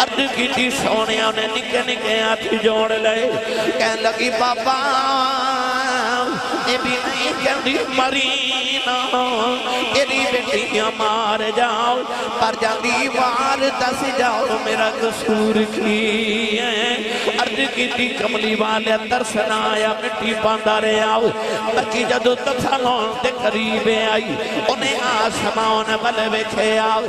عرض کی تھی سونیاں نے نکے نکے ہاتھ جوڑ لے کہنے لگی بابا اے بھی نہیں جلدی مرینا ایری بیٹیاں مار جاؤ پر جلدی وار دس جاؤ میرا قصور کی ہے عرض کی تھی کملی والے اندر سنا آیا مٹی باندھا رہے آؤ بچی جدو تفلون تے قریب آئی انہیں آسمان والے بیٹھے آؤ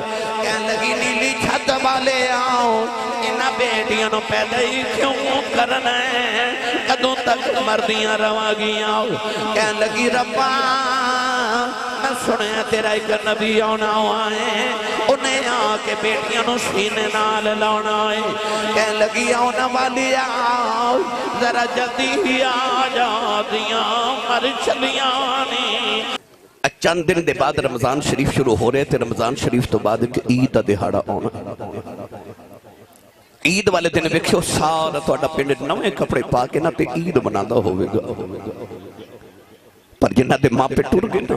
کہنے لگی نیلی چھت والے آؤ انہاں بیٹیاں نو پیدا ہی کیوں کرنا ہے کدوں تک مردیاں رواں گیاں آؤ کہنے لگی ربا میں سنے تیرا ایک نبی آنا ہوا ہے انہیں آ کے بیٹیاں نو سینے نال لانا ہے کہنے لگی آنا والی آؤ ذرا جلدی آ جا دیاں مر چلیاں نہیں چند دن دے بعد رمضان شریف شروع ہو رہے تھے رمضان شریف تو بعد ایک عید دا دہاڑا آنا عید والے دن ویکھو سارا تہاڈا پنڈ نویں کپڑے پا کے نہ تے عید منادا ہوے گا پر جنہ دے ماں پہ ٹر گئے نا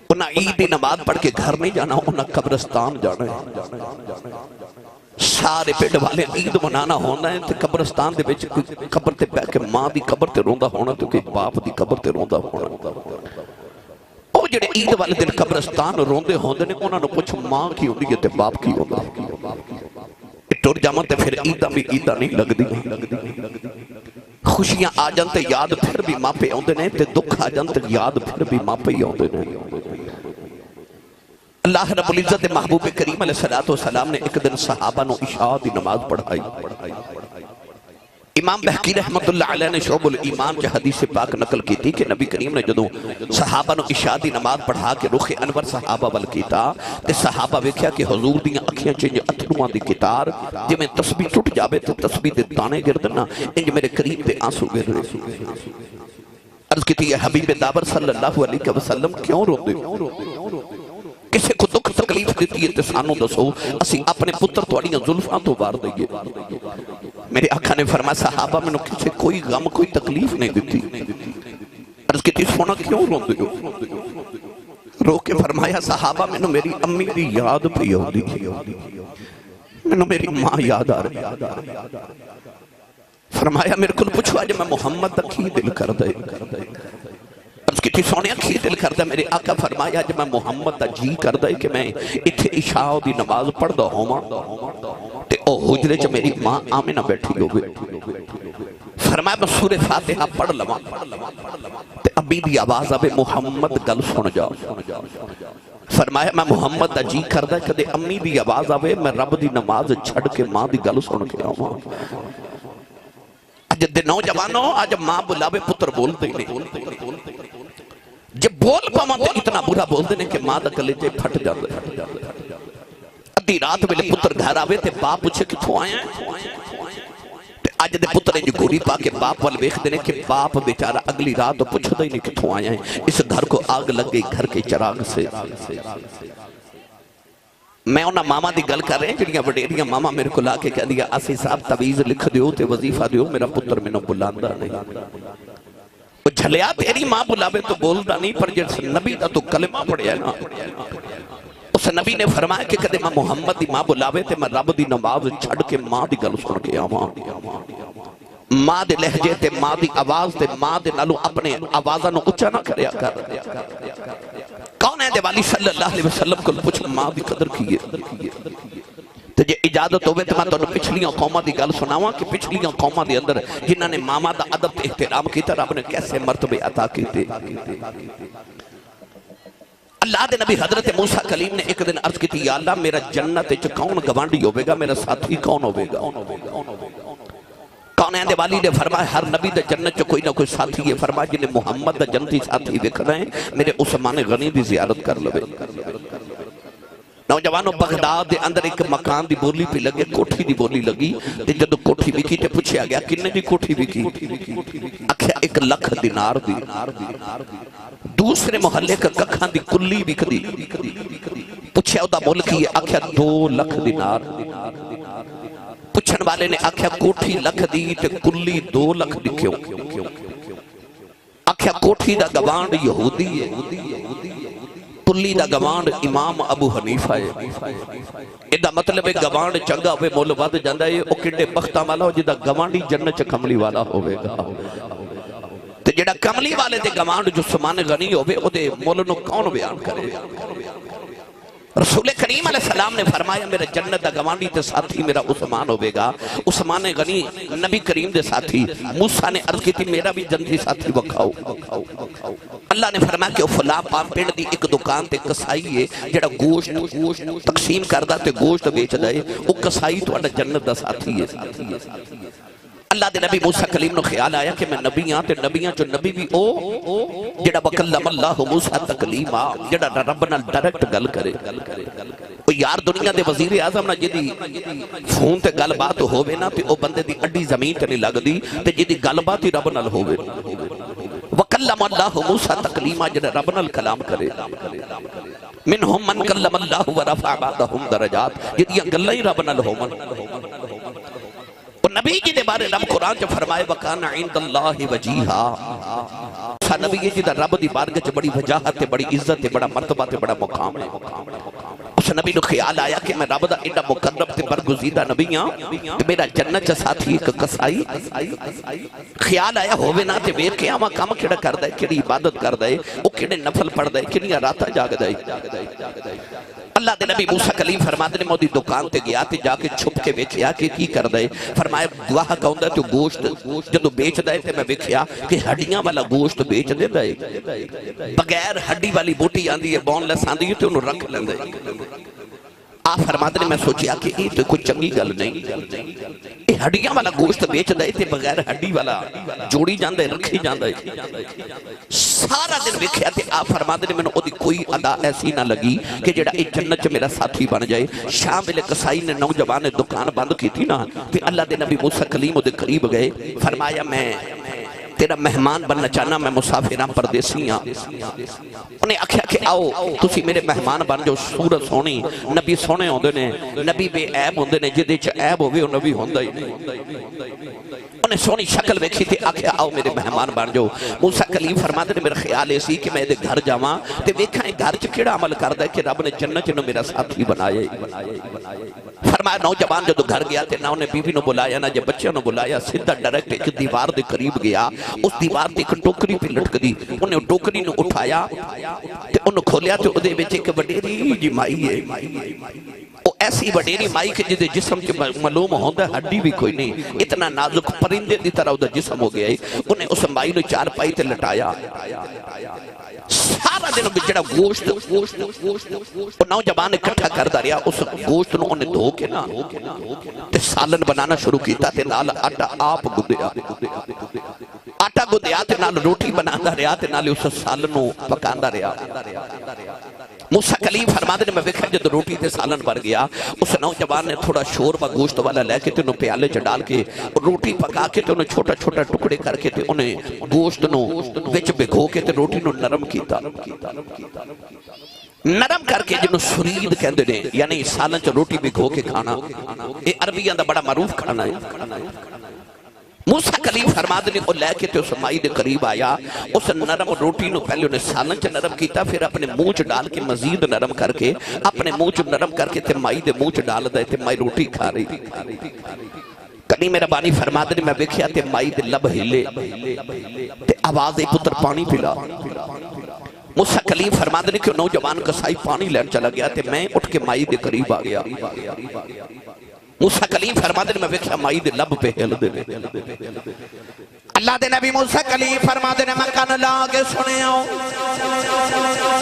انہاں عید دی نماز پڑھ کے گھر نہیں جانا انہاں قبرستان جانا ہے سارے پیٹ والے عید منانا ہونا ہے تے قبرستان دے وچ قبر تے بیٹھ کے ماں دی قبر تے روندا ہونا تے کوئی باپ دی قبر تے روندا ہونا او جڑے عید والے دن قبرستان روندے ہوندے نے انہاں نوں پوچھ ماں کی ہوندی ہے تے باپ کی ہوندا ٹر جاواں تے پھر عیداں بھی عیداں نہیں لگدی خوشیاں آ جان تے یاد پھر بھی ماں پہ ہوندے نے تے دکھ آ جان تے یاد پھر بھی ماں پہ ہوندے نے اللہ رب العزت محبوب کریم علیہ السلام نے ایک دن صحابہ نو عشاء دی نماز پڑھائی امام بہقی رحمت اللہ علیہ نے شعب الایمان کے حدیث پاک نقل کی تھی کہ نبی کریم نے جدوں صحابہ نو عشاء دی نماز پڑھا کے رخ انور صحابہ ول کیتا تے صحابہ ویکھیا کہ حضور دیاں اکھیاں چ اتھرواں دی قطار جویں تسبیح ٹوٹ جاوے تے تسبیح دے دانے گردن نا انج میرے قریب تے آنسو گر رہے عرض کیتی ہے حبیب داور صلی اللہ علیہ وسلم کیوں روندے ہو کسے کو دکھ تکلیف دیتی ہے تے سانو دسو اسی اپنے پتر تواڈیاں زلفاں تو وار دئیے میرے آقا نے فرمایا صحابہ میں کسے کوئی غم کوئی تکلیف نہیں دیتی عرض کی سونا کیوں روندے ہو رو کے فرمایا صحابہ میں میری امی دی یاد پہ ہوندی میں میری ماں یاد آ رہی فرمایا میرے کل پوچھو آج میں محمد دا کی دل کر دے عرض کی سونے کی دل کر دے میرے آقا فرمایا جب میں محمد دا جی کر دے کہ میں اتھے عشاء دی نماز پڑھ دا ہوں تے او حجرے چ میری ماں آمنہ بیٹھی ہو گئے فرمایا میں سورہ فاتحہ پڑھ لواں تے ابھی دی آواز آوے محمد گل سن جا فرمایا میں محمد دا جی کر دے کہ امی دی آواز آوے میں رب دی نماز چھڑ کے ماں دی گل سن کے آواں جد نوجوانوں آج ماں بلاوے پتر بول دے جب بول پاواں تے اتنا برا بول دے کہ ماں دا کلیجے پھٹ جاندے ادھی رات ویلے پتر گھر آوے تے باپ پوچھے کتھوں آیا تے اج دے پتر جو گوری پا کے باپ وال ویکھ دے کہ باپ بیچارہ اگلی رات پوچھدا ہی نہیں کتھوں آیا ہے اس گھر کو آگ لگ گئی گھر کے چراغ سے میں انہاں ماما دی گل کر رہے ہیں جڑیاں وڈیریاں ماما میرے کو لا کے کہہ دیا آسی صاحب تعویذ لکھ دیو تے وظیفہ دیو میرا پتر میں نو بلاندا نہیں وہ جھلیا تیری ماں بلاوے تو بولدا نہیں پر جس نبی دا تو کلمہ پڑھیا ہے نا اس نبی نے فرمایا کہ کدے ماں محمد دی ماں بلاوے تے میں رب دی نماز چھڑ کے ماں دی گل سن کے آواں ماں دے لہجے تے ماں دی آواز تے ماں دے نالو اپنے آوازاں نو اونچا نہ کریا کر کون ہے دیوالی صلی اللہ علیہ وسلم کو پوچھ ماں دی قدر کیے تو جے اجازت ہوئے تو میں تو پچھلیاں قومہ دی گل سناواں کہ پچھلیاں قومہ دی اندر جنہاں نے ماما دا عدب احترام کی رب نے کیسے مرتبے عطا کیتے اللہ دے نبی حضرت موسیٰ کلیم نے ایک دن عرض کی تھی یا اللہ میرا جنت چ کون گوانڈی ہوئے گا میرا ساتھی کون ہوئے گا کون ہے دیوالی نے فرمایا ہر نبی دا جنت چ کوئی نہ کوئی ساتھی ہے فرمایا جنہیں محمد دا جنتی ساتھی دیکھ رہے ہیں میرے عثمان غنی دی زیارت کر لوے نوجوانوں بغداد دے اندر ایک مکان دی بولی پہ لگے کوٹھی دی بولی لگی تے جدو کوٹھی بکی تے پوچھے آگیا کنے دی کوٹھی بکی آکھیا 1 لکھ دینار دی دوسرے محلے کا ککھاں دی کلی بک دی پوچھے او دا مول کی آکھیا 2 لکھ دینار پوچھن والے نے آکھیا کوٹھی لکھ دی تے کلی 2 لکھ دی کیوں آکھیا کوٹھی دا گوانڈ یہودی ہے تلی دا گوانڈ امام ابو حنیفہ ہے ادا مطلب ہے گوانڈ چنگا ہوئے مول ود جاندہ ہے او کڈے بختہ والا ہو جدا گوانڈی جنت چ کملی والا ہوئے گا تے جڑا کملی والے دے گوانڈ جو سمان غنی ہوئے او دے مول نو کون بیان کرے رسول کریم علیہ السلام نے فرمایا میرے جنت دا گوانڈی تے ساتھی میرا عثمان ہوئے گا عثمان غنی نبی کریم دے ساتھی موسیٰ نے عرض کی تھی میرا بھی جنتی ساتھی بکھاؤ اللہ نے فرمایا کہ فلاں پام پینڈ دی ایک دکان تے کسائی ہے جڑا گوشت تقسیم کردہ تے گوشت بیچ دائے وہ کسائی تو اڈا جنت دا ساتھی ہے اللہ دے نبی موسیٰ کلیم نو خیال آیا کہ میں نبی ہاں تے نبیاں جو نبی بھی او جڑا وکلم اللہ موسیٰ تکلیما جڑا رب نال ڈائریکٹ گل کرے او یار دنیا دے وزیر اعظم نہ جدی فون تے گل بات ہووے نا تے او بندے دی اڈی زمین تے نہیں لگدی تے جدی گل بات ہی رب نال ہووے وکلم اللہ موسیٰ تکلیما جڑا رب نال کلام کرے منہم من کلم اللہ ورفع بعضهم درجات جدی گلاں ہی رب نال ہوون نبی جی دے بارے رب قرآن جو فرمائے وَقَانَ عِنْدَ اللَّهِ وَجِيهًا سا نبی جی دا رب دی بارگاہ چ بڑی وجاہت تے بڑی عزت تے بڑا مرتبہ تے بڑا مقام ہے اس نبی نو خیال آیا کہ میں رب دا ایڈا مقرب تے برگزیدہ نبی ہاں تے میرا جنت چ ساتھی ایک کسائی خیال آیا ہووے نا تے ویکھ کے آواں کم کیڑا کردا ہے کیڑی عبادت کردا ہے او کیڑے نفل پڑھدا ہے کیڑیاں راتاں جاگدا ہے اللہ دے نبی موسیٰ کلیم فرماتے نے مودی دکان تے گیا تے جا کے چھپ کے بیچیا کہ کی کر دے فرمایا گواہ کہوں دے تو گوشت جدو بیچ دے تے میں بیکھیا کہ ہڈیاں والا گوشت بیچ دے دے بغیر ہڈی والی بوٹی آندی ہے بون لیس آندی ہے تے انہوں رکھ لیں دے آپ فرماتے نے میں سوچیا کہ یہ تو کوئی چنگی گل نہیں یہ ہڈیاں والا گوشت بیچ دے تے بغیر ہڈی والا جوڑی جاندے رکھی جاندے سارا دن ویکھیا تے آپ فرماتے نے میں نے کوئی ادا ایسی نہ لگی کہ جڑا ایک جنت چ میرا ساتھی بن جائے شام ویلے کسائی نے نوجوان نے دکان بند کی تھی نا تے اللہ دے نبی موسیٰ کلیم دے قریب گئے فرمایا میں تیرا مہمان بننا چاہنا میں مسافران پردیسی ہاں انہیں آکھیا کہ آؤ تسی میرے مہمان بن جو صورت سونی نبی سونے ہوندے نے نبی بے عیب ہوندے نے جدے چ عیب ہوئے وہ نبی ہوندہ ہی نہیں انہیں سونی شکل ویکھی تھی آکھیا آؤ میرے مہمان بن جو موسیٰ کلیم فرماتے نے میرا خیال ایسی کہ میں دے گھر جاواں تے ویکھاں گھر چ کیڑا عمل کردا ہے کہ رب نے جنت نو میرا ساتھی بنایا فرمایا نوجوان جو گھر گیا تے نہ انہیں بیوی نو بلایا نہ جب بچوں نو بلایا سیدھا ڈائریکٹ ایک دیوار دے قریب گیا اس دیوار تے ایک ٹوکری پہ لٹک دی انہیں ٹوکری نو اٹھایا تے انہوں کھولیا تے ادھے وچ ایک وڈیری جی مائی ہے وہ ایسی وڈیری مائی کہ جدے جسم کے معلوم ہوندہ ہڈی بھی کوئی نہیں اتنا نازک پرندے دی طرح ادھا جسم ہو گیا انہیں اس مائی نو چار پائی تے لٹایا سارا دن بچڑا گوشت وہ نوجوان اکٹھا کردہ رہا اس گوشت نو انہیں دھو کے نا تے سالن بنانا شروع کیتا تے نال آٹا آپ گدیا آٹا گدیا تے نال روٹی بنانا رہا تے نال اس سالن نو پکاندہ رہا موسیٰ کلیم فرماتے نے میں ویکھا جب روٹی تے سالن بھر گیا اس نوجوان نے تھوڑا شوربہ گوشت والا لے کے تے انہوں پیالے چ ڈال کے روٹی پکا کے تے انہوں چھوٹا چھوٹا ٹکڑے کر کے تے انہیں گوشت نو وچ بگھو کے تے روٹی نو نرم کیتا نرم کر کے جنہوں سرید کہندے نے یعنی سالن چ روٹی بگھو کے کھانا یہ عربیاں دا بڑا معروف کھانا ہے موسیٰ کلیم فرماتے نے وہ لے کے تے اس مائی دے قریب آیا اس نرم روٹی نو پہلے انہیں سالن چ نرم کیتا پھر اپنے منہ چ ڈال کے مزید نرم کر کے اپنے منہ چ نرم کر کے تے مائی دے منہ چ ڈال دے تے مائی روٹی کھا رہی کلی میرا بانی فرماتے نے میں ویکھیا تے مائی دے لب ہلے تے آواز پتر پانی پلا موسیٰ کلیم فرماتے نے کہ نوجوان کسائی پانی لین چلا گیا تے میں اٹھ کے مائی دے قریب آ گیا موسیٰ کلیم فرماتے نے میں ویکھیا مائی دے لب پہ ہل دے اللہ دے نبی موسیٰ کلیم فرماتے نے میں کان لاغے سنے آؤں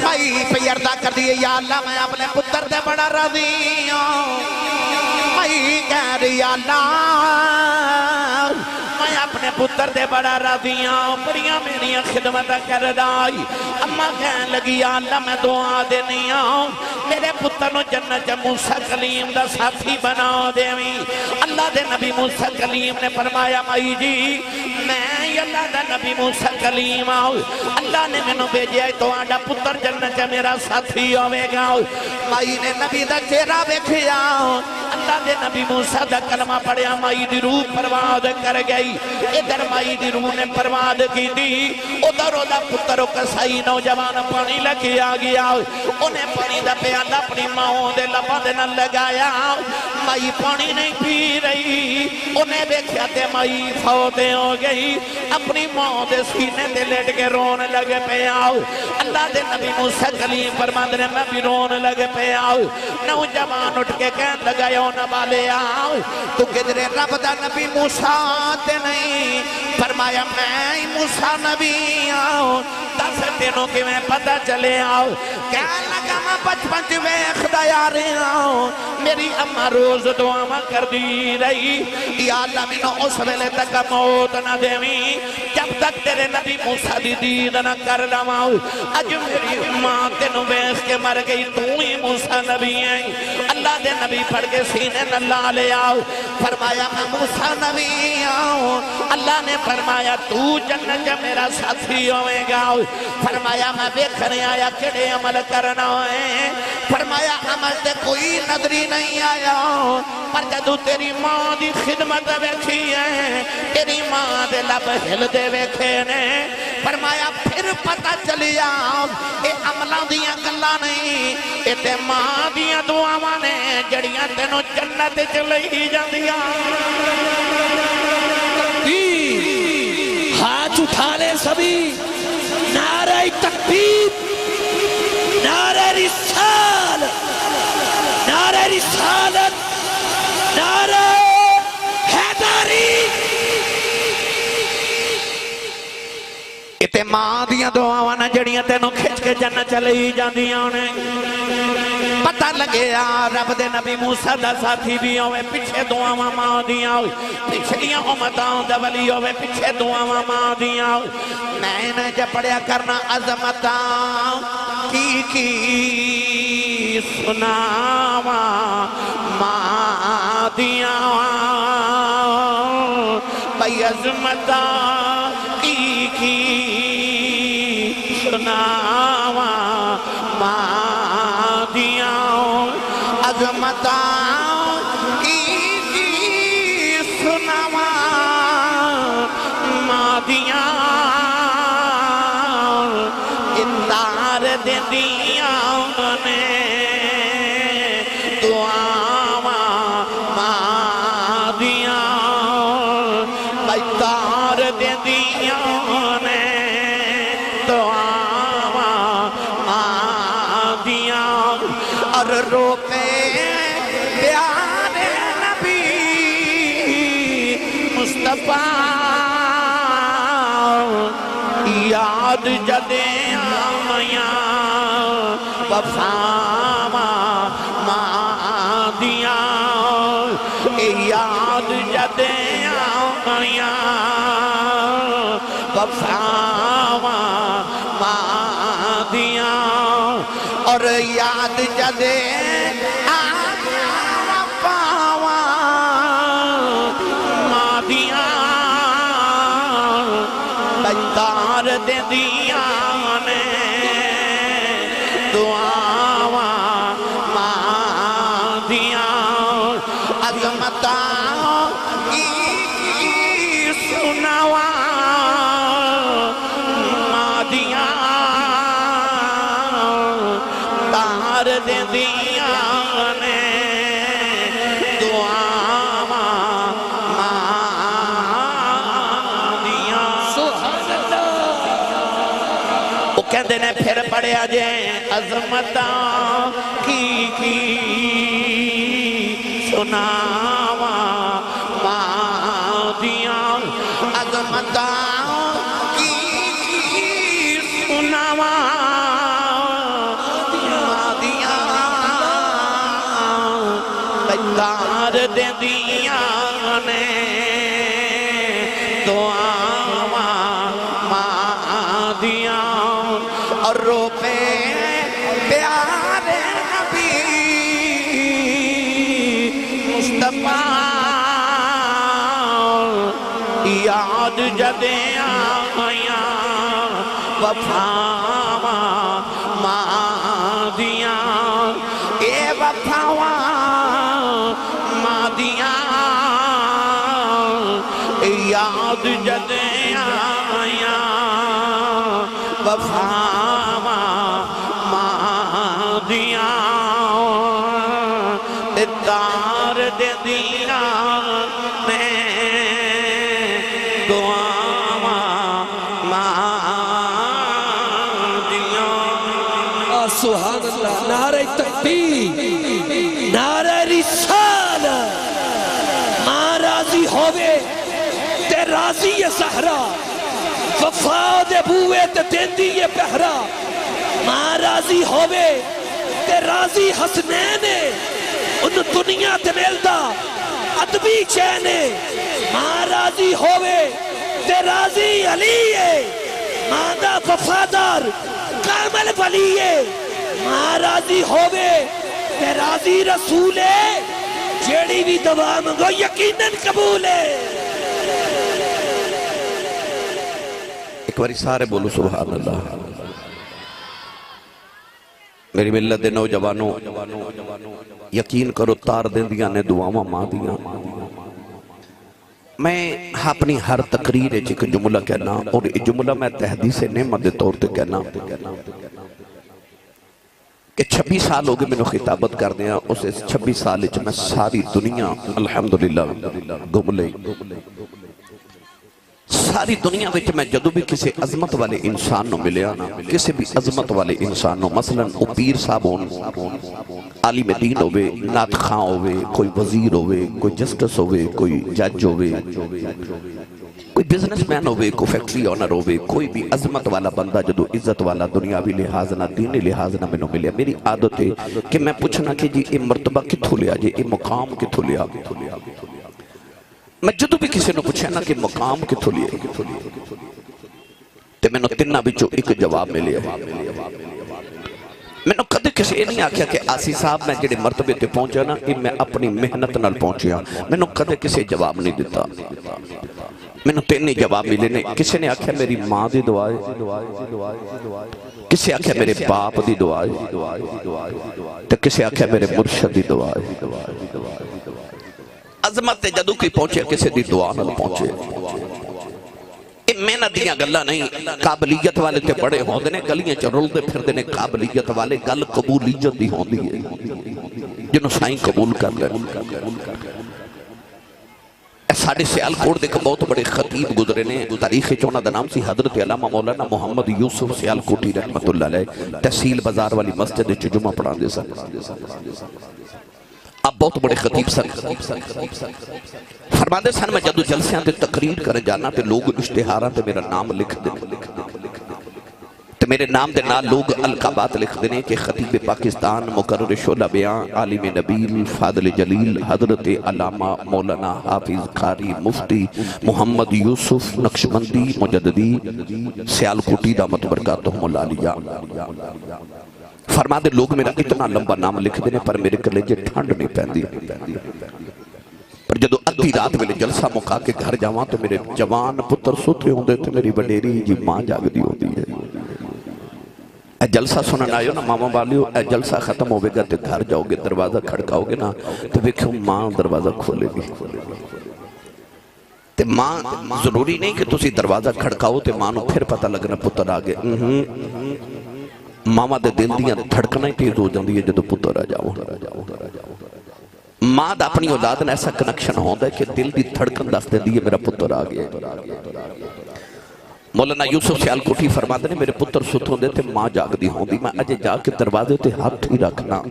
مائی پہ یردہ کر دیئے یا اللہ میں اپنے پتر دے بڑا راضی ہوں مائی کہہ رہی یا اللہ میں اپنے پتر دے بڑا راضیاں بڑیاں میری خدمت کر دائی اما کہنے لگی یا اللہ میں دعا دینی آؤں میرے پتر نو جنت موسیٰ کلیم دا ساتھی بنا دیوی اللہ دے نبی موسیٰ کلیم نے فرمایا مائی جی میں اللہ دا نبی موسیٰ کلیم آؤں اللہ نے میں نو بھیجے آئی تو آڈا پتر جنت میرا ساتھی ہوئے گا مائی نے نبی دا چہرہ بیکھیا اللہ دے نبی موسیٰ دا کلمہ پڑھیا مائی دی روح پرواز کر گئی ادھر مائی دی روح نے پرواز کی دی ادھر دا پتر و کسائی نوجوان پانی لگی آگیا انہیں پانی دا پیالہ اپنی ماں دے لبا دے نہ لگایا مائی پانی نہیں پی رہی انہیں دیکھیا تے مائی فوتے ہو گئی اپنی ماں دے سینے دے لیٹ کے رون لگے پہ آؤ اللہ دے نبی موسیٰ کلیم فرماند نے میں بھی رون لگے پہ آؤ نوجوان اٹھ کے کہن لگا یوں نبالے آؤ تو کدھرے رب دا نبی موسیٰ تے نہیں فرمایا میں موسیٰ نبی آؤ دس دنوں کی میں پتہ چلے آؤ کہن لگا میں بچپن جوے خدا رہے آؤ میری اماں روز دعا کر دی رہی یا اللہ میں اس ویلے تک موت نہ دیویں جب تک تیرے نبی موسیٰ دی دید نہ کر لواؤ اج میری ماں تینوں بیس کے مر گئی تو ہی موسیٰ نبی ہیں اللہ دے نبی پڑھ کے سینے نہ لے آؤ فرمایا میں موسیٰ نبی آؤ اللہ نے فرمایا تو جنت میرا ساتھی ہوئے گا فرمایا میں دیکھنے آیا کڑے عمل کرنا ہے فرمایا عمل دے کوئی نظری نہیں آیا پر جدو تیری ماں دی خدمت بیٹھی ہے تیری ماں دے لب ہل دے بیٹھے نے فرمایا پھر پتہ چلیا اے عملہ دیاں گلا نہیں اے تے ماں دیاں دعاواں نے جڑیاں تینوں جنت چلئی جاندیاں ہاتھ اٹھا لے سبھی نعرہ تکبیر نعرہ رسالت نعرہ حیدری اتے ماں دیاں دعاواں نہ جڑیاں تینوں کھچ کے جنت چلی جاندیاں نے پتہ لگے رب دے نبی موسیٰ دا ساتھی بھی ہوئے پیچھے دعاواں ماں دیاں ہوئے پچھلیاں امتاں دا ولی ہوئے پیچھے دعاواں ماں دیاں ہوئے میں نے جب پڑھیا کرنا عظمتاں کی سناواں ماں دیاں بھئی عظمتاں کی سناواں ماں دیاں عظمتاں کی سناواں ماں دیاں اندار دے دیاں نے دعاواں ماں دیاں بیدار دے دیاں نے دعاواں ماں دیاں اور روپے پیارے نبی مصطفیٰ یاد جدیں آیاں وفاواں ماں دیاں یاد جدیں آیاں وفاواں ماں دیاں اور یاد جدیں آیاں وفاواں ماں دیاں بیدار دے دیاں نے دعاواں ماں دیاں عظمتاں کی سناواں ماں دیاں تار دے دیاں نے دعاواں ماں دیاں وہ کہندے نے پھر پڑھیا جائیں عظمتاں کی سناواں ماں دیاں عظمتاں کی سناواں ماں دیاں بیدار دے دیاں نے دعاواں ماں دیاں اور روپے پیارے نبی مصطفیٰ یاد جدیں آیاں وفاواں ماں دیاں اے وفاواں دیاں یاد جدے آیا وفاواں ماں دیاں تار دے دیاں میں دعاواں ماں دیاں سبحان اللہ نعرہ تکبیر نعرہ رسالت ماں راضی ہوئے تے راضی ہے زہرا وفا دے بوئے تے دیندی ہے پہرا ماں راضی ہوئے تے راضی حسنین ان دنیا تے ملدا ادبی چینے ماں راضی ہوئے تے راضی علی ہے ماں دا وفادار کامل ولی ہے ماں راضی ہوئے تے راضی رسول ہے جیڑی بھی دعا منگو یقیناً قبول ہے ایک باری سارے بولو سبحان اللہ میری ملت دے نوجوانوں یقین کرو تار دیں دیا نے دعاواں ماں دیا میں اپنی ہر تقریر ایک جملہ کہنا اور یہ جملہ میں تحدیث نعمت دے طور تے کہنا کہ 26 سال ہو گئے میں نے خطابت کر دیا اسے 26 سال میں ساری دنیا الحمدللہ گھوم لئی ساری دنیا وچ میں جدو بھی کسی عظمت والے انسان نو ملیا نا کسی بھی عظمت والے انسان نو مثلا او پیر صاحب ہون عالم دین ہوئے نعت خاں ہوئے کوئی وزیر ہوئے کوئی جسٹس ہوئے کوئی جج ہوئے کوئی بزنس مین ہوئے کوئی فیکٹری آنر ہوئے کوئی بھی عظمت والا بندہ جدو عزت والا دنیاوی لحاظ نہ دینی لحاظ نہ میں نو ملیا میری عادت ہے کہ میں پوچھنا کہ جی یہ مرتبہ کتھو لیا جی یہ مقام کتھو لیا میں جدو بھی کسی نے پوچھا نا کہ مقام کتھو لیے تے میں نے تنہ بچو ایک جواب میں لیا میں نے کدے کسی نہیں آکھیا کہ آسی صاحب میں جڑے مرتبے تے پہنچا نا کہ میں اپنی محنت نال پہنچیا میں نے کدے کسی جواب نہیں دیتا میں نے تین جواب ملے نہیں کسی نے آکھیا میری ماں دی دعائے کسی آکھیا میرے باپ دی دعائے تے کسی آکھیا میرے مرشد دی دعائے عظمت جدو کی پہنچے کسی دی دعا نہ پہنچے یہ محنت دیاں گلہ نہیں قابلیت والے تے بڑے ہوں دینے گلیاں چرول دے پھر دینے قابلیت والے گل قبولیت دی ہوں دی ہے جنہوں سائیں قبول کر لیں ساڑھے سیال کوڑ دیکھ بہت بڑے خطیب گزرے نے تاریخ چونہ دا نام سی حضرت علامہ مولانا محمد یوسف سیال کوٹی رحمت اللہ علیہ تحصیل بازار والی مسجد جمعہ پڑھان دے سن اب بہت بڑے خطیب سن فرماندے سن میں جدو جلسیاں تے تقریر کریں جانا تے لوگ اشتہاراں تے میرا نام لکھ دیں تے میرے نام دے نال لوگ القابات لکھ دینے کہ خطیب پاکستان مقرر شعلہ بیان عالم نبیل فاضل جلیل حضرت علامہ مولانا حافظ قاری مفتی محمد یوسف نقشبندی مجددی سیال کوٹی دامت برکاتہم العالیہ فرما دے لوگ میرا اتنا لمبا نام لکھ دینے پر میرے کلیجے ٹھنڈ نہیں پہندی پر جدو ادھی رات میں جلسہ مکا کے گھر جاواں تو میرے جوان پتر سوتے ہوں دے تو میری بڑیری جی ماں جاگ دی ہوتی ہے اے جلسہ سنن آئیو نا ماما بالیو اے جلسہ ختم ہوئے گا تو گھر جاؤ گے دروازہ کھڑکاؤ گے نا تو دیکھو ماں دروازہ کھولے گی تے ماں ضروری نہیں کہ تسی دروازہ کھڑکاؤ تے ماں نو پھر پتہ لگنا پتر آگے ماما دے دل دیاں دھڑکنا ہی تیز ہو جاندی ہے جدو پتر آ جاؤ ماں دا اپنی اولاد نے ایسا کنیکشن ہوتا ہے کہ دل دی دھڑکن دست دے دیئے میرا پتر آ گیا مولانا یوسف سیال کوٹھی فرماتے نے میرے پتر ستھوں دے تے ماں جاگ دی ہوں دی میں اجے جا کے دروازے تے ہاتھ ہی رکھنا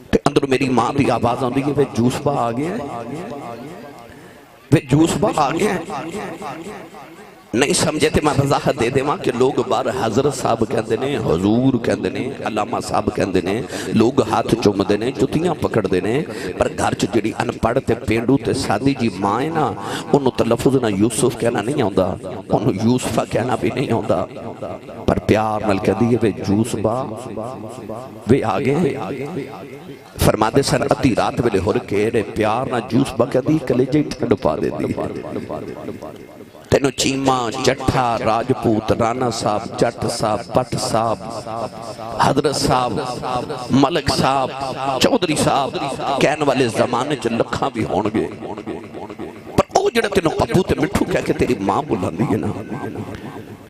تے اندر میری ماں دی آواز آن دی کہ وہ جوس با آ گیا ہے وہ جوس با آ گیا ہے نہیں سمجھے تھے میں وضاحت دے دے ماں کہ لوگ بار حضرت صاحب کہندے نے حضور کہندے نے علامہ صاحب کہندے نے لوگ ہاتھ چوم دے نے جتیاں پکڑ دے نے پر گھر چ جڑی ان پڑھ تے پینڈو تے سادی جی ماں ہے نا انہوں تلفظ نہ یوسف کہنا نہیں ہوندا انہوں یوسفہ کہنا بھی نہیں ہوندا پر پیار نال کہہ دیئے وے جوس با وے آگے فرما دے سن ادھی رات ویلے ہو رکے رے پیار نہ جوس با کہہ دی کلیجے ٹھنڈ پا دے دی تینو چیمہ جٹھا راجپوت رانا صاحب جٹ صاحب بٹ صاحب حضرت صاحب ملک صاحب چودھری صاحب کہنے والے زمانے چ لکھاں بھی ہون گے پر او جڑا تینو ابو تے مٹھو کہہ کے تیری ماں بلاندی ہے نا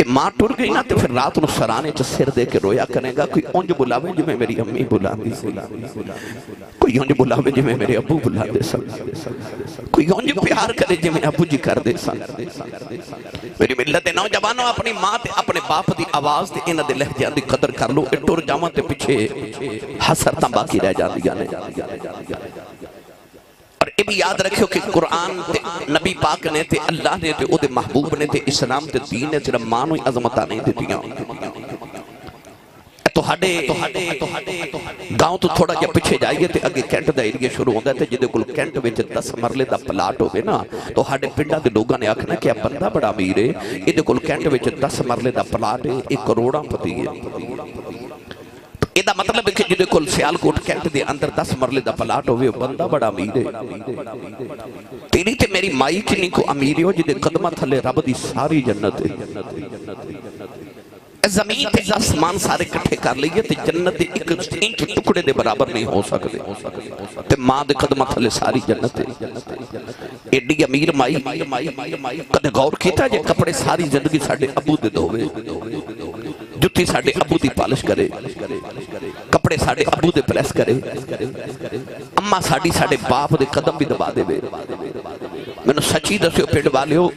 ماں ٹر گئی نا تو پھر رات نو سرانے چ سر دے کے رویا کرے گا کوئی اونج بلاوے جو میں میری امی بلاندی سی کوئی اونج بلاوے جو میں میرے ابو بلاندے سن کوئی اونج پیار کرے جو میں ابو جی کر دے سن میری ملت نوجوانوں اپنی ماں تے اپنے باپ دی آواز تے انہاں دے لہجے دی قدر کر لو اے ٹر جاواں تے پیچھے حسرتاں باقی رہ جاندیاں نے اور یہ بھی یاد رکھو کہ قرآن تے نبی پاک نے تے اللہ نے تے او دے محبوب نے تے اسلام تے دین نے صرف مانو عظمتاں نہیں دیتیاں تو ہڈے گاؤں تو تھوڑا جا پیچھے جائیے تے اگے کینٹ دا ایریا شروع ہوندہ ہے تے جدے کل کینٹ وچ 10 مرلے دا پلاٹ ہوئے نا تو ہڈے پنڈا دے لوگاں نے آکھنا کہ بندہ بڑا امیر ہے یہ دے کل کینٹ وچ 10 مرلے دا پلاٹ ہے 1 کروڑاں پتی ہے یہ دا مطلب ہے کہ جدے کل سیالکوٹ کینٹ دے اندر 10 مرلے دا پلاٹ ہوئے بندہ بڑا امیر ہے تیری تے میری مائی کنی کو امیر ہو جدے قدمہ تھلے رب دی ساری جنت ہے زمین تے آسمان سارے کٹھے کر لئیے تے جنت دے 1 انچ ٹکڑے دے برابر نہیں ہو سکتے تے ماں دے قدمہ تھلے ساری جنت ہے ایڈی امیر مائی کدے غور کیتا جے کپڑے ساری زندگی ساڑھے ابو دے دوے جتی ساڑھے ابو دی پالش کرے کپڑے ساڑھے ابو دے پریس کرے اممہ ساڑھے باپ دے قدم بھی دبا دے میں نے سچی دسیو پیڑ والے ہو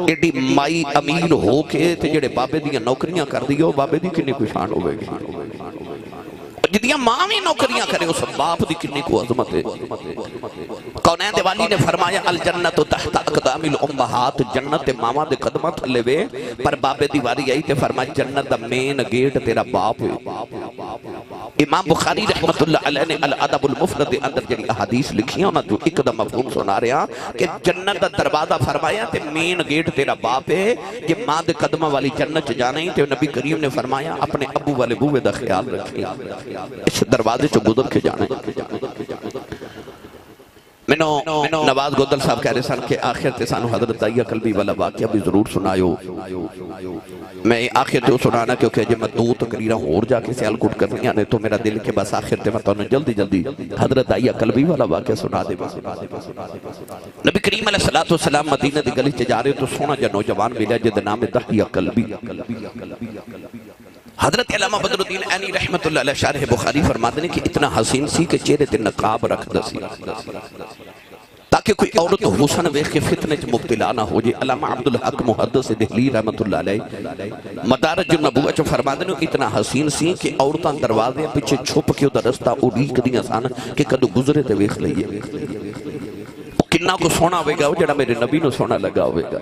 ایڈی مائی امیر ہو کے تے جڑے بابے دیاں نوکریاں کر دیو بابے دی کنی کوئی شان ہوئے گی جدیاں ماں میں نوکریاں کرے اس باپ دی کنی کو عظمت ہے کونین دے والی نے فرمایا الجنت تحت اقدام الامہات جنت ماما دے قدمت تھلے وے پر بابے دی واری آئی تے فرمایا جنت دا مین گیٹ تیرا باپ ہے امام بخاری رحمت اللہ علیہ نے الادب المفرد اندر جنی احادیث لکھی ہیں جو ایک دا مفہوم سنا رہے ہیں کہ جنت دا دروازہ فرمایا تے مین گیٹ تیرا باپ ہے یہ ماں دے قدمہ والی جنت جانے تے نبی کریم نے فرمایا اپنے ابو والے بوے دا خیال رکھیں اس دروازے چو گزر کے جانے میں نواز گودل صاحب کہہ رہے سن کہ آخر تے سانو حضرت دائیہ قلبی والا واقعہ بھی ضرور سنایو میں آخر تے سنانا کیونکہ جب میں 2 تقریرہ اور جا کے سیال کوٹ کرنی آنے تو میرا دل کے بس آخر تے میں تو جلدی حضرت دائیہ قلبی والا واقعہ سنا دے نبی کریم علیہ السلام مدینہ دی گلی چ جا رہے تو سونا جا نوجوان ملا جد نام دائیہ قلبی حضرت علامہ بدر الدین عینی رحمت اللہ علیہ شارح بخاری فرماتے ہیں کہ اتنا حسین سی کہ چہرے تے نقاب رکھ دسی تاکہ کوئی عورت حسن ویخ کے فتنے چ مبتلا نہ ہو جائے علامہ عبدالحق محدث دہلی رحمت اللہ علیہ مدارج النبوہ چ فرماتے ہیں اتنا حسین سی کہ عورتاں دروازے پیچھے چھپ کے ادھر رستہ اڑیک دیاں سان کہ کدو گزرے تے ویخ لئیے کنہ کو سونا ہوئے گا وہ جڑا میرے نبی نو سونا لگا ہوئے گا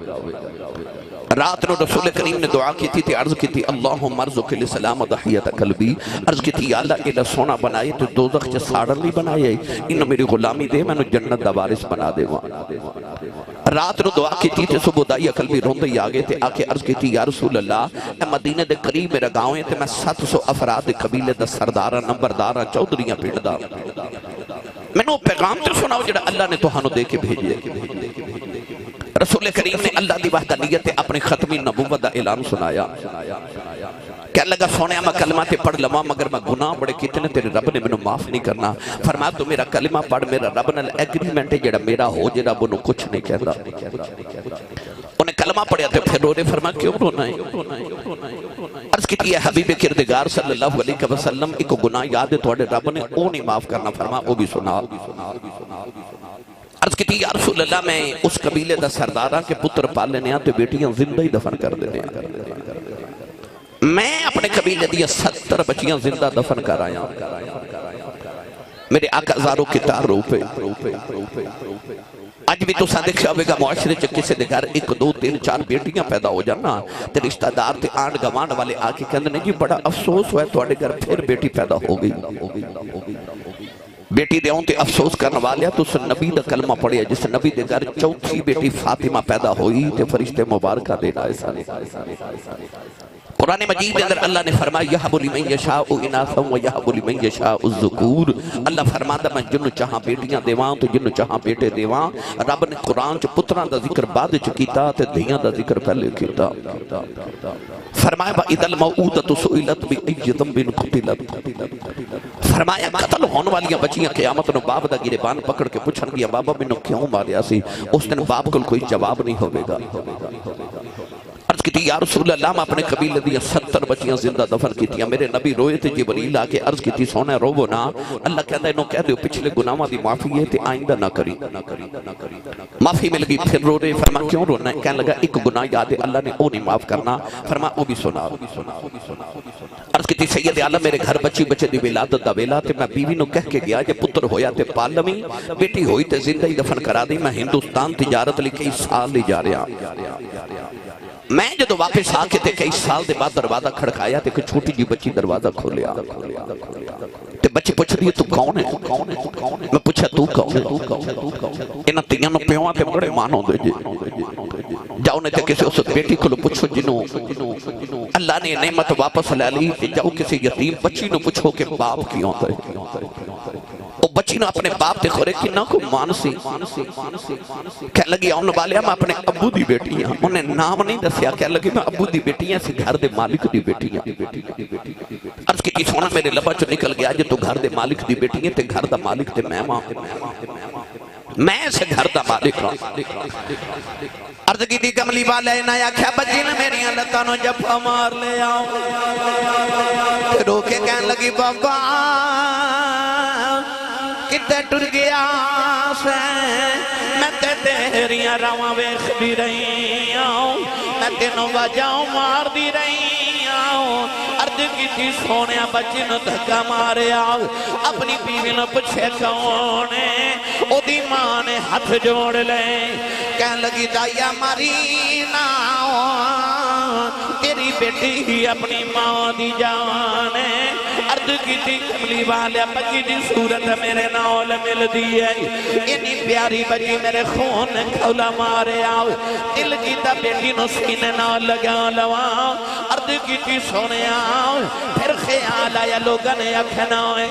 رات نو رسول کریم نے دعا کی تھی عرض کی تھی اللہم ارزق لسلام دحیت قلبی عرض کی تھی یا اللہ الہ سونا بنائے تو دوزخ چے ساڑن نہیں بنائے انہوں میری غلامی دے میں نے جنت دا وارث بنا دے وہاں رات نو دعا کی تھی صبح دائیہ قلبی روندے ہی آگے تھے آکے عرض کی تھی یا رسول اللہ اے مدینہ دے قریب میرا گاؤں ہے تے میں 700 افراد قبیلے دا سردارہ نمبردارہ چودھریاں پیڑ دا میں نے وہ پیغام تے سنا جڑا اللہ نے توہانو دے کے بھیجے رسول کریم نے اللہ دی وحدانیت اپنے ختمی نبوت دا اعلان سنایا کہنے لگا سونے میں کلمہ تے پڑھ لما مگر میں گناہ بڑے کتنے تیرے رب نے میں معاف نہیں کرنا فرمایا تو میرا کلمہ پڑھ میرا رب نے ایگریمنٹ ہے جڑا میرا ہو جے رب انہوں کچھ نہیں کہتا انہیں کلمہ پڑھیا تے پھر رو رہے فرمایا کیوں رونا ہے عرض کی ہے حبیب کردگار صلی اللہ علیہ وسلم ایک گناہ یاد ہے توڑے رب نے او نہیں معاف کرنا فرمایا وہ بھی سنا عرض کی تھی یا رسول اللہ میں اس قبیلے دا سردارہ کے پتر پال لینے آتے بیٹیاں زندہ ہی دفن کر دینے میں اپنے قبیلے دیا 70 بچیاں زندہ دفن کر آیا میرے آقا ہزاروں کی تار روپے آج بھی تو ساتھ دیکھا ہوئے گا معاشرے چکے کسے دے گھر 1 2 3 4 بیٹیاں پیدا ہو جانا تے رشتہ دار تے آنڈ گوانڈ والے آکے کہنے نہیں جی بڑا افسوس ہوئے تو آڑے گھر پھر بیٹی پیدا ہو گئی بیٹی دے ہوں تے افسوس کرنے والیا تو اس نبی دا کلمہ پڑھیا جس نبی دے گھر چوتھی بیٹی فاطمہ پیدا ہوئی تے فرشتے مبارکہ دے رہا ہے قرآن مجید کے اندر اللہ نے فرمایا یہب لمن یشاء اناثا ویہب لمن یشاء الذکور، اللہ فرماتا میں جنوں چاہاں بیٹیاں دیواں تو جنوں چاہاں بیٹے دیواں۔ رب نے قرآن چ پتراں دا ذکر بعد چ کیتا تے دھیاں دا ذکر پہلے کیتا۔ فرمایا وَإِذَا الْمَوْءُودَةُ سُئِلَتْ بِأَيِّ ذَنبٍ قُتِلَتْ، فرمایا قتل ہونے والیاں بچیاں قیامت نو باپ دا گریبان پکڑ کے پوچھن گیا بابا مینوں کیوں ماریا سی؟ اس دن باپ کو کوئی جواب نہیں ہوے گا۔ عرض کی یا رسول اللہ میں اپنے قبیلے دیا 70 بچیاں زندہ دفن کی تھی۔ میرے نبی روئے تھے، جبریل آکے عرض کی تھی سونے روو نا، اللہ کہتا ہے انہوں کہہ دیو پچھلے گناہوں دی معافی ہے تے آئندہ نہ کری۔ معافی مل گئی، پھر رو رہے، فرما کیوں رونا ہے؟ کہنے لگا ایک گناہ یاد ہے اللہ نے وہ نہیں معاف کرنا، فرما وہ بھی سنا۔ عرض کی تھی سید عالم میرے گھر بچی بچے دی ولادت دا ویلا تے میں بیوی نو کہہ کے گیا جے پتر ہویا تے پال لویں، بیٹی ہوئی تے زندہ ہی دفن کرا دی، میں ہندوستان تجارت لی کئی سال لے جا رہا۔ میں جدو واپس آکے تے کئی سال دے بعد دروازہ کھڑکایا تے کوئی چھوٹی جی بچی دروازہ کھولیا تے بچے پوچھ رہی ہے تو کون ہے؟ میں پوچھا تو کون ہے؟ انہاں تیاں نو پیواں تے بڑے مانو دے جے جاؤ نے تے کسی اس بیٹی کو پوچھو جنوں اللہ نے نعمت واپس لے لی تے جاؤ کسی یتیم بچی نو پوچھو کہ باپ کیوں ہوتا ہے؟ وہ بچی نے اپنے باپ تے خورے کی نہ کو مانسی کہہ لگی آن والیا میں اپنے ابو دی بیٹی ہیں، انہیں نام نہیں دسیا، کہہ لگی میں ابو دی بیٹی ہیں سی گھر دے مالک دی بیٹی ہیں۔ عرض کی سونا میرے لبا چو نکل گیا جے تو گھر دے مالک دی بیٹی ہیں تے گھر دا مالک تے میں سے گھر دا مالک ہوں۔ عرض کی تھی کملی والے نہ آکھیا بچی نے میری لتانو جفا مار لے آؤ، رو کے کہنے لگی بابا کتے ٹر گیا سے میں تے تیریاں راواں ویکھ دی رہی ہوں، میں تینوں وجاؤں مار دی رہی ہوں۔ عرض کی تھی سونیا بچی نو دھکا ماریا، اپنی بیوی نو پوچھے کون ہے؟ او دی ماں نے ہاتھ جوڑ لے، کہنے لگی دایا ماری نہ تیری بیٹی اپنی ماں دی جان ہے۔ عرض کی تھی کملی والے بچی دی صورت میرے نال مل دی ہے، اتنی پیاری بچی میرے خون نے کھولا مارے آؤ، دل کی تا بیٹی نو سینے نال لگا لواں۔ عرض کی تھی سونے آؤ، پھر خیال آیا لوگاں نے اکھنا ہے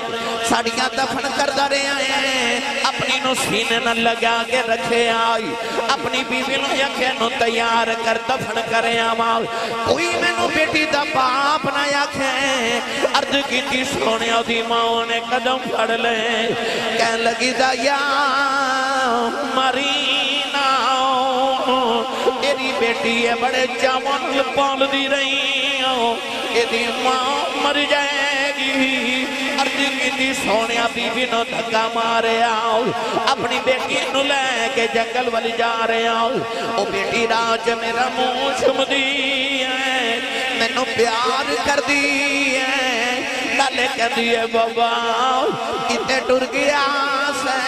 ساڑیاں دفن کر دا رہے ہیں، اپنی نو سینے نہ لگا کے رکھے آئی، اپنی بیوی نو یکھے نو تیار کر دفن کرے آماؤ، کوئی میں نو بیٹی دا باپ نہ یکھے۔ عرض کی تھی سونے دی ماں نے قدم پھڑ لے، کہنے لگی دایا مرینا تیری بیٹی ہے بڑے چاون پال دی رہی ہوں، تیری ماں مر جائے گی۔ عرض کی تھی سونیا بیوی نو دھکا مارے آؤ، اپنی بیٹی نو لے کے جنگل والی جا رہے آؤ، او بیٹی راج میرا منہ چھم دی ہے، میں نو پیار کر دی ہے، نالے کر دیئے بابا کتے ٹر گیا سے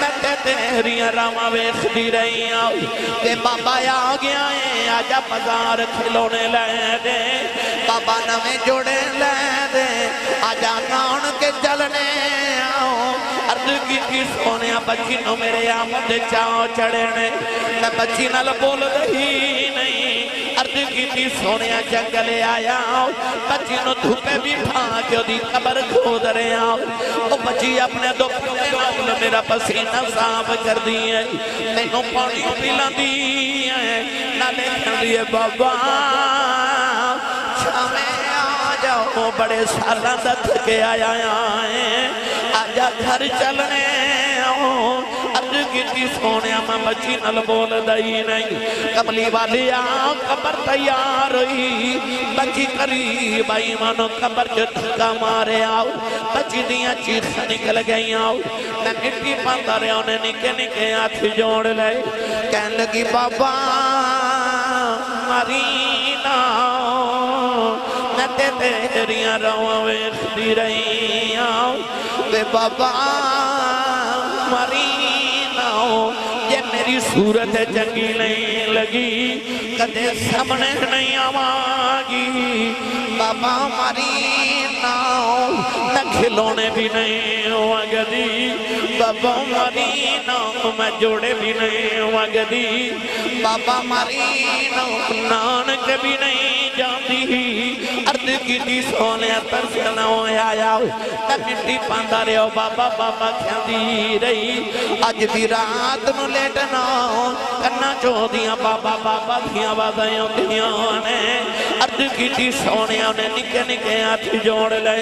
میں تے تیریاں راواں ویکھ دی رہی ہوں، تے بابا آ گیا ہے آجا بازار کھلونے لے دے، بابا نویں جوڑے لے دے، آجا نان کے چلنے آؤ۔ عرض کی تھی سونیا بچی نو میرے آمد چاؤ چڑھنے، میں بچی نال بول رہی نہیں۔ عرض کی تھی سونیا جنگلے آیا، بچی نو دھوپے بھی بھاگ دی قبر کھود رہے آؤ، وہ بچی اپنے دو پھولے نال میرا پسینہ صاف کر دیئے، میں نو پانی پلا دیئے، نالے کر دیئے بابا چھامیں آ جاؤ بڑے سالہ دت کے آیا ہے، آجا گھر چلنے آؤ۔ عرض کی تھی سونیا میں بچی نل بول دائی نہیں، کملی والی آؤ قبر تیار ہوئی، بچی قریب آئی مانو قبر جو دھکا مارے آؤ، بچی دیا چیخ نکل گئی آؤ، میں مٹی پاندہ رہے انہیں نکے نکے ہاتھ جوڑ لے، کہنے لگی بابا مرینا میں تے تیریاں رواں ویکھ دی رہی ہوں، تے بابا مرینا یہ میری صورت چنگی نہیں لگی، کدے سامنے نہیں آواگی بابا ماری ناؤ میں کھلونے بھی نہیں ہوگی بابا ماری ناؤ میں جوڑے بھی نہیں ہوگی بابا ماری ناؤ نانک بھی نہیں جاندی عرض کی دی سونے ترسنا ہویا میں مٹی پاندہ رہے ہو بابا بابا کھیاندی رہی آج دی رات نو لیٹنا کرنا چو دیا بابا بابا دیا بازائیوں دیا نے عرض کی دی سونے نے نکے نکے ہاتھ جوڑ لے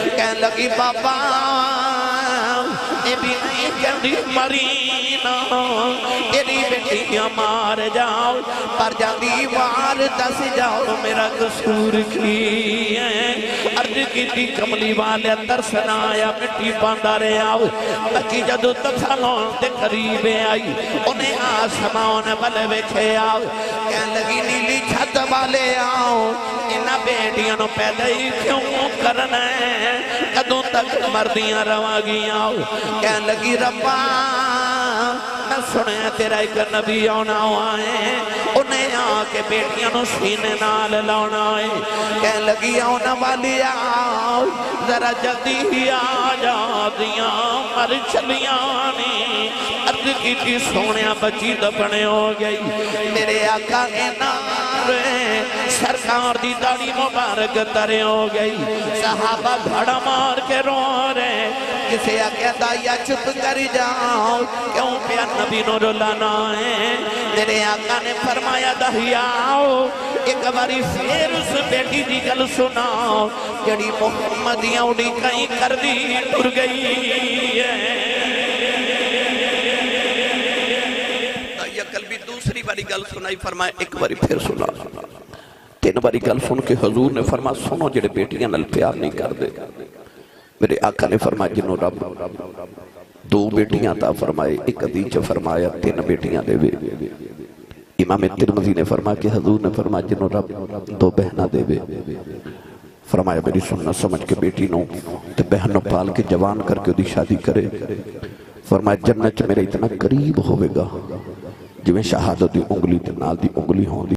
کہنے لگی بابا اے بھی نہیں کہندی مرینا تیری بیٹیاں مار جاؤ پر جاندی وار دس جاؤ میرا قصور کی ہے عرض کی تھی کملی والے ترسنا آیا مٹی باندھا رہے آؤ بچی جدو تسالون دے قریب آئی انہیں آسمان بلے ویکھے آؤ کہنے لگی نیلی چھت والے آؤ انہا بیٹیاں نو پیدا ہی کیوں کرنا ہے کدوں تک مردیاں رواگیاں آؤ کہنے لگی ربا میں سنے تیرا ایک نبی آنا آئے انہیں آکے بیٹیاں نو سینے نال لانا آئے کہنے لگی آنا والی آؤ ذرا جلدی ہی آجا دیاں مر چلیاں عرض کی تھی سونیاں بچی دبنے ہو گئی میرے آقا کے نارے سرکار دی داڑی مبارک ترے ہو گئی صحابہ بھڑا مار کے رو رہے کسے آکے دائیا چپ کر جاؤ کیوں پیا نبی نو رلانا ہے میرے آقا نے فرمایا دہیاؤ ایک باری پھر اس بیٹی دی گل سناؤ جڑی محمدیاں اڑی کہیں کر دی ٹر گئی ہے دائیا کل بھی دوسری باری گل سنائی فرمایا ایک باری پھر سنا تین باری گل سن کے حضور نے فرمایا سنو جڑے بیٹیاں نل پیار نہیں کر دے میرے آقا نے فرمایا جنہوں رب دو بیٹیاں تا فرمائے ایک عدیچ فرمایا تین بیٹیاں دے وے امام ترمذی نے فرمایا کہ حضور نے فرمایا جنہوں رب دو بہنہ دے وے فرمایا میری سنت سمجھ کے بیٹی نو تے بہنوں پال کے جوان کر کے دی شادی کرے فرمایا جنت میرے اتنا قریب ہوئے گا جو میں شہادت دی انگلی تے نال دی انگلی ہوں دی